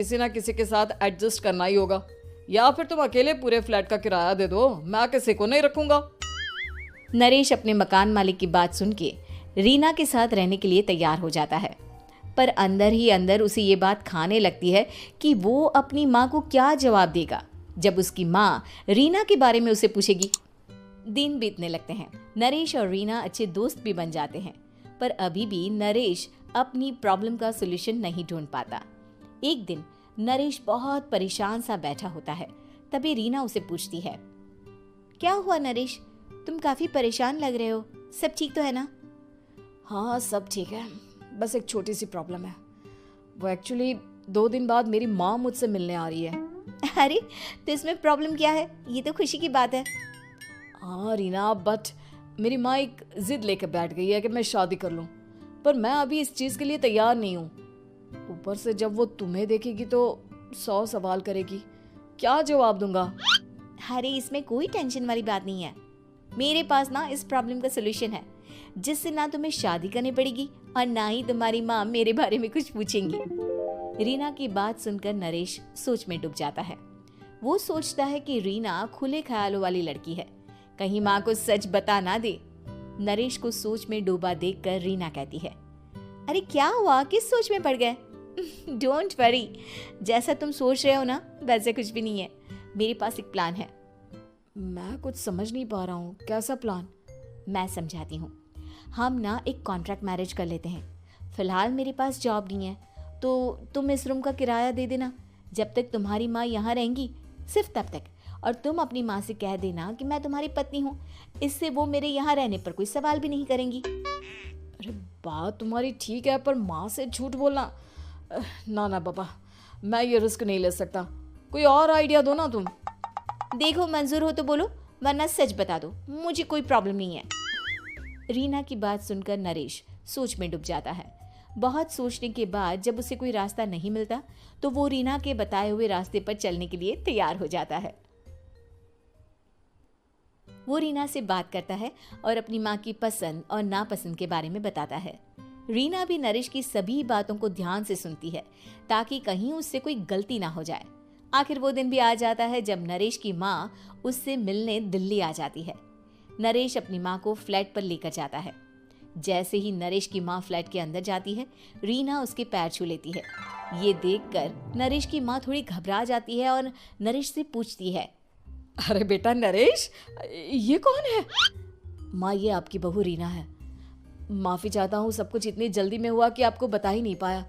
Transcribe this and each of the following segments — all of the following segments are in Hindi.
किसी ना किसी के साथ एडजस्ट करना ही होगा, या फिर तुम अकेले पूरे फ्लैट का किराया दे दो, मैं किसी को नहीं रखूंगा। नरेश अपने मकान मालिक की बात सुन के रीना के साथ रहने के लिए तैयार हो जाता है, पर अंदर ही अंदर उसे ये बात खाने लगती है कि वो अपनी माँ को क्या जवाब देगा जब उसकी माँ रीना के बारे में उसे पूछेगी। दिन बीतने लगते हैं। नरेश और रीना अच्छे दोस्त भी बन जाते हैं, पर अभी भी नरेश अपनी प्रॉब्लम का सॉल्यूशन नहीं ढूंढ पाता। एक दिन नरेश बहुत परेशान सा बैठा होता है। तभी रीना उसे पूछती है, क्या हुआ नरेश, तुम काफी परेशान लग रहे हो, सब ठीक तो है ना? हाँ सब ठीक है, बस एक छोटी सी प्रॉब्लम है। वो एक्चुअली 2 दिन बाद मेरी माँ मुझसे मिलने आ रही है। अरे तो इसमें प्रॉब्लम क्या है, ये तो खुशी की बात है। हाँ रीना, बट मेरी माँ एक जिद लेकर बैठ गई है कि मैं शादी कर लूँ, पर मैं अभी इस चीज़ के लिए तैयार नहीं हूँ। ऊपर से जब वो तुम्हें देखेगी तो 100 सवाल करेगी, क्या जवाब दूंगा? अरे इसमें कोई टेंशन वाली बात नहीं है, मेरे पास ना इस प्रॉब्लम का सलूशन है, जिससे ना तुम्हें शादी करनी पड़ेगी और ना ही तुम्हारी माँ मेरे बारे में कुछ पूछेंगी। रीना की बात सुनकर नरेश सोच में डूब जाता है। वो सोचता है कि रीना खुले ख्यालों वाली लड़की है, कहीं माँ को सच बता ना दे। नरेश को सोच में डूबा देखकर रीना कहती है, अरे क्या हुआ, किस सोच में पड़ गए? डोंट वरी, जैसा तुम सोच रहे हो ना वैसे कुछ भी नहीं है, मेरे पास एक प्लान है। मैं कुछ समझ नहीं पा रहा हूँ, कैसा प्लान? मैं समझाती हूँ। हम ना एक कॉन्ट्रैक्ट मैरिज कर लेते हैं। फिलहाल मेरे पास जॉब नहीं है, तो तुम इस रूम का किराया दे देना जब तक तुम्हारी माँ यहाँ रहेंगी, सिर्फ तब तक। और तुम अपनी माँ से कह देना कि मैं तुम्हारी पत्नी हूँ, इससे वो मेरे यहाँ रहने पर कोई सवाल भी नहीं करेंगी। अरे बात तुम्हारी ठीक है, पर माँ से झूठ बोलना, ना ना बाबा, मैं ये रिस्क नहीं ले सकता। कोई और आइडिया दो ना तुम। देखो मंजूर हो तो बोलो, वरना सच बता दो, मुझे कोई प्रॉब्लम नहीं है। रीना की बात सुनकर नरेश सोच में डूब जाता है। बहुत सोचने के बाद जब उसे कोई रास्ता नहीं मिलता तो वो रीना के बताए हुए रास्ते पर चलने के लिए तैयार हो जाता है। वो रीना से बात करता है और अपनी माँ की पसंद और नापसंद के बारे में बताता है। रीना भी नरेश की सभी बातों को ध्यान से सुनती है ताकि कहीं उससे कोई गलती ना हो जाए। आखिर वो दिन भी आ जाता है जब नरेश की माँ उससे मिलने दिल्ली आ जाती है। नरेश अपनी माँ को फ्लैट पर लेकर जाता है। जैसे ही नरेश की माँ फ्लैट के अंदर जाती है, रीना उसके पैर छू लेती है। ये देखकर नरेश की माँ थोड़ी घबरा जाती है और नरेश से पूछती है, अरे बेटा नरेश, ये कौन है? माँ ये आपकी बहू रीना है। माफ़ी चाहता हूँ, सब कुछ इतनी जल्दी में हुआ कि आपको बता ही नहीं पाया,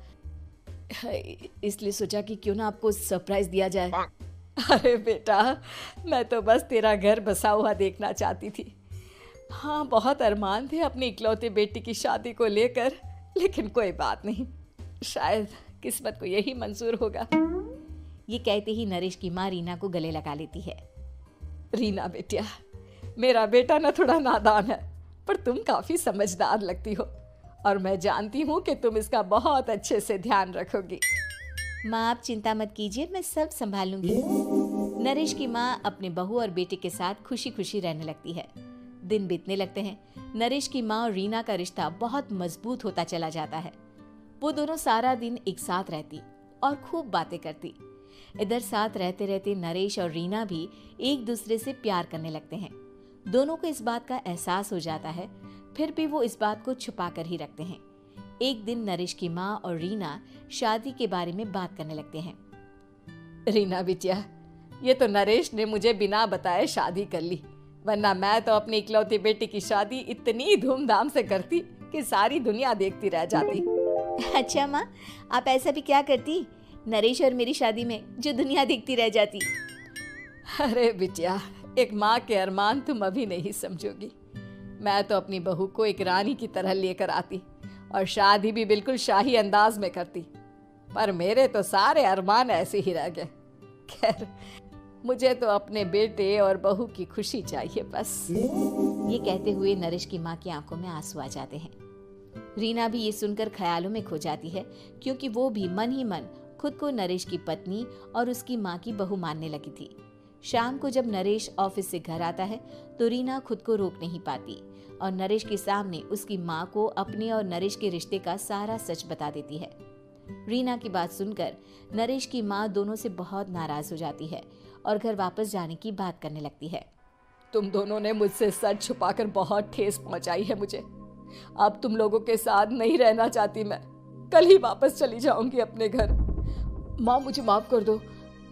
इसलिए सोचा कि क्यों ना आपको सरप्राइज दिया जाए। अरे बेटा, मैं तो बस तेरा घर बसा हुआ देखना चाहती थी। हाँ बहुत अरमान थे अपनी इकलौती बेटी की शादी को लेकर, लेकिन कोई बात नहीं, शायद किस्मत को यही मंजूर होगा। ये कहते ही नरेश की माँ रीना को गले लगा लेती है। रीना बेटिया, मेरा बेटा ना थोड़ा नादान है, पर तुम काफ़ी समझदार लगती हो और मैं जानती हूँ कि तुम इसका बहुत अच्छे से ध्यान रखोगी। माँ आप चिंता मत कीजिए, मैं सब संभाल लूंगी। नरेश की माँ अपने बहू और बेटे के साथ खुशी खुशी रहने लगती है। दिन बीतने लगते हैं। नरेश की माँ और रीना का रिश्ता बहुत मजबूत होता चला जाता है। वो दोनों सारा दिन एक साथ रहती और खूब बातें करती। इधर साथ रहते रहते नरेश और रीना भी एक दूसरे से प्यार करने लगते हैं। दोनों को इस बात का एहसास हो जाता है, फिर भी वो इस बात को छुपा कर ही रखते हैं। एक दिन नरेश की माँ और रीना शादी के बारे में बात करने लगते हैं। रीना बिटिया, ये तो नरेश ने मुझे बिना बताए शादी कर ली, वरना मैं तो अपनी इकलौती बेटी की शादी इतनी धूमधाम से करती कि सारी दुनिया देखती रह जाती। अच्छा माँ, आप ऐसा भी क्या करती नरेश और मेरी शादी में जो दुनिया देखती रह जाती? अरे बिटिया, एक माँ के अरमान तुम अभी नहीं समझोगी। मैं तो अपनी बहू को एक रानी की तरह लेकर आती और शादी भी बिल्कुल शाही अंदाज में करती, पर मेरे तो सारे अरमान ऐसे ही रह गए। खैर, मुझे तो अपने बेटे और बहू की खुशी चाहिए बस। ये कहते हुए नरेश की माँ की आंखों में आंसू आ जाते हैं। रीना भी ये सुनकर ख्यालों में खो जाती है, क्योंकि वो भी मन ही मन खुद को नरेश की पत्नी और उसकी माँ की बहू मानने लगी थी। शाम को जब नरेश ऑफिस से घर आता है तो रीना खुद को रोक नहीं पाती और नरेश के सामने उसकी माँ को अपने और नरेश के रिश्ते का सारा सच बता देती है। रीना की बात सुनकर नरेश की माँ दोनों से बहुत नाराज हो जाती है और घर वापस जाने की बात करने लगती है। तुम दोनों ने मुझसे सच छुपाकर बहुत ठेस पहुंचाई है मुझे। अब तुम लोगों के साथ नहीं रहना चाहती मैं। कल ही वापस चली जाऊंगी अपने घर। माँ मुझे माफ कर दो,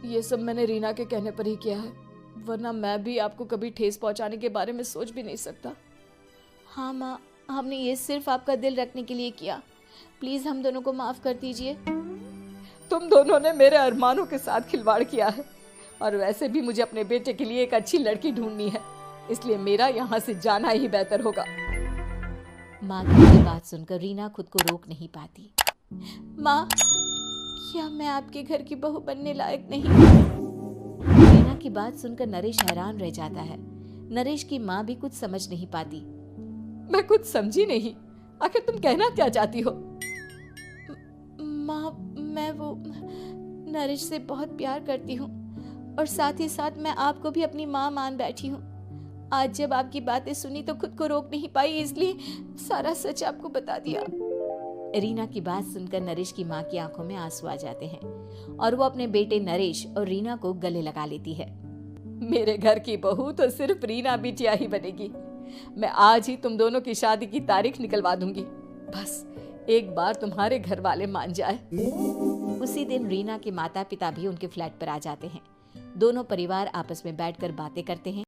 ये सब मैंने रीना के कहने पर ही किया है, वरना मैं भी आपको कभी ठेस पहुंचाने के बारे में सोच भी नहीं सकता। हाँ माँ, हमने ये सिर्फ आपका दिल रखने के लिए किया, प्लीज हम दोनों को माफ कर दीजिए। तुम दोनों ने मेरे अरमानों के साथ खिलवाड़ किया है, और वैसे भी मुझे अपने बेटे के लिए एक अच्छी लड़की ढूंढनी है, इसलिए मेरा यहाँ से जाना ही बेहतर होगा। माँ की ये बात सुनकर रीना खुद को रोक नहीं पाती। माँ, क्या मैं आपके घर की बहू बनने लायक नहीं? रीना की बात सुनकर नरेश हैरान रह जाता है। नरेश की माँ भी कुछ समझ नहीं पाती। मैं कुछ समझी नहीं, आखिर तुम कहना क्या चाहती हो? माँ, मैं वो नरेश से बहुत प्यार करती हूँ और साथ ही साथ मैं आपको भी अपनी माँ मान बैठी हूँ। आज जब आपकी बातें सुनी तो खुद को रोक नहीं पाई, इसलिए सारा सच आपको बता दिया। रीना की बात सुनकर नरेश की माँ की आंखों में आंसू आ जाते हैं और वो अपने बेटे नरेश और रीना को गले लगा लेती है। मेरे घर की बहू तो सिर्फ रीना बिटिया ही बनेगी। मैं आज ही तुम दोनों की शादी की तारीख निकलवा दूंगी, बस एक बार तुम्हारे घर वाले मान जाए। उसी दिन रीना के माता पिता भी उनके फ्लैट पर आ जाते हैं। दोनों परिवार आपस में बैठकर बातें करते हैं।